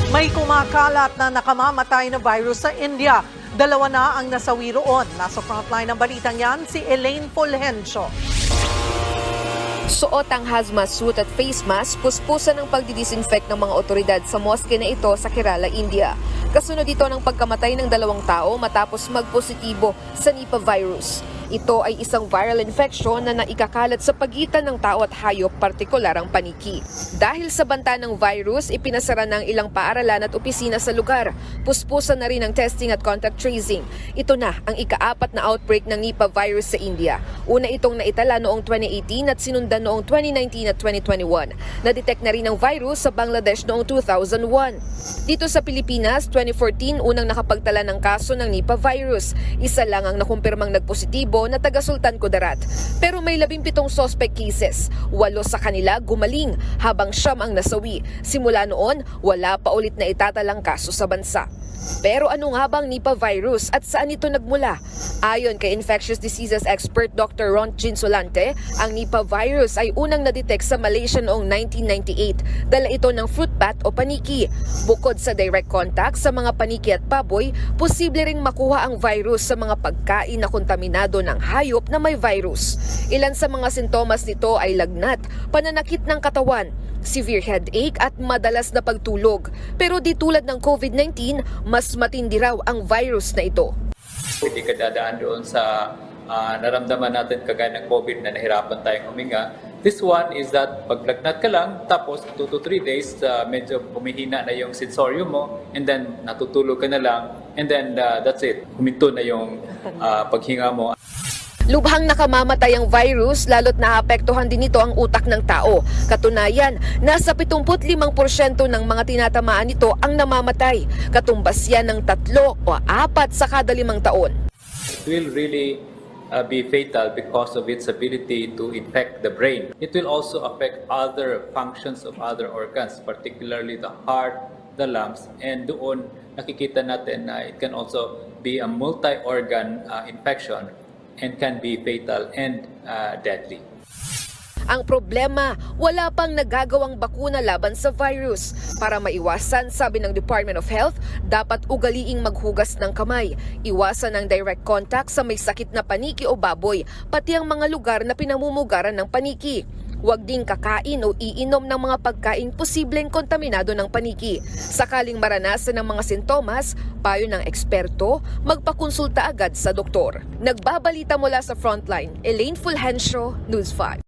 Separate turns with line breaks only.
May kumakalat na nakamamatay na virus sa India. Dalawa na ang nasawi roon. Nasa frontline ng balitang yan, si Elaine Fulgencio.
Suot ang hazmat suit at face mask, puspusan ng pagdidisinfect ng mga otoridad sa mosque na ito sa Kerala, India. Kasunod ito ng pagkamatay ng 2 tao matapos magpositibo sa Nipah virus. Ito ay isang viral infection na naikakalat sa pagitan ng tao at hayop, partikular ang paniki. Dahil sa banta ng virus, ipinasara ng ilang paaralan at opisina sa lugar. Puspusan na rin ang testing at contact tracing. Ito na ang ika-4 na outbreak ng Nipah virus sa India. Una itong naitala noong 2018 at sinundan noong 2019 at 2021. Na-detect na rin ang virus sa Bangladesh noong 2001. Dito sa Pilipinas, 2014 unang nakapagtala ng kaso ng Nipah virus. Isa lang ang nakumpirmang nagpositibo na taga Sultan Kudarat. Pero may 17 suspect cases. 8 sa kanila gumaling habang 9 ang nasawi. Simula noon, wala pa ulit na itatalang kaso sa bansa. Pero ano nga bang Nipah virus at saan ito nagmula? Ayon kay infectious diseases expert Dr. Ron Chinsolante, ang Nipah virus ay unang na-detect sa Malaysia noong 1998. Dala ito ng fruit bat o paniki. Bukod sa direct contact sa mga paniki at baboy, posible ring makuha ang virus sa mga pagkain na kontaminado ng hayop na may virus. Ilan sa mga sintomas nito ay lagnat, pananakit ng katawan, severe headache at madalas na pagtulog. Pero di tulad ng COVID-19, mas matindi raw ang virus na ito.
Hindi ka dadaan doon sa naramdaman natin kagaya ng COVID na nahirapan tayong huminga. This one is that paglagnat ka lang, tapos 2 to 3 days, medyo humihina na yung sensorium mo, and then natutulog ka na lang, and then that's it. Huminto na yung paghinga mo.
Lubhang nakamamatay ang virus, lalo't naapektuhan din nito ang utak ng tao. Katunayan, nasa 75% ng mga tinatamaan nito ang namamatay. Katumbas yan ng 3 o 4 sa kada 5 taon.
It will really be fatal because of its ability to infect the brain. It will also affect other functions of other organs, particularly the heart, the lungs, and doon nakikita natin na it can also be a multi-organ infection and can be fatal and deadly.
Ang problema, wala pang nagagawang bakuna laban sa virus. Para maiwasan, sabi ng Department of Health, dapat ugaliing maghugas ng kamay. Iwasan ang direct contact sa may sakit na paniki o baboy, pati ang mga lugar na pinamumugaran ng paniki. Huwag ding kakain o iinom ng mga pagkain posibleng kontaminado ng paniki. Sakaling maranasan ng mga sintomas, payo ng eksperto, magpakonsulta agad sa doktor. Nagbabalita mula sa Frontline, Elaine Fulgencio, News 5.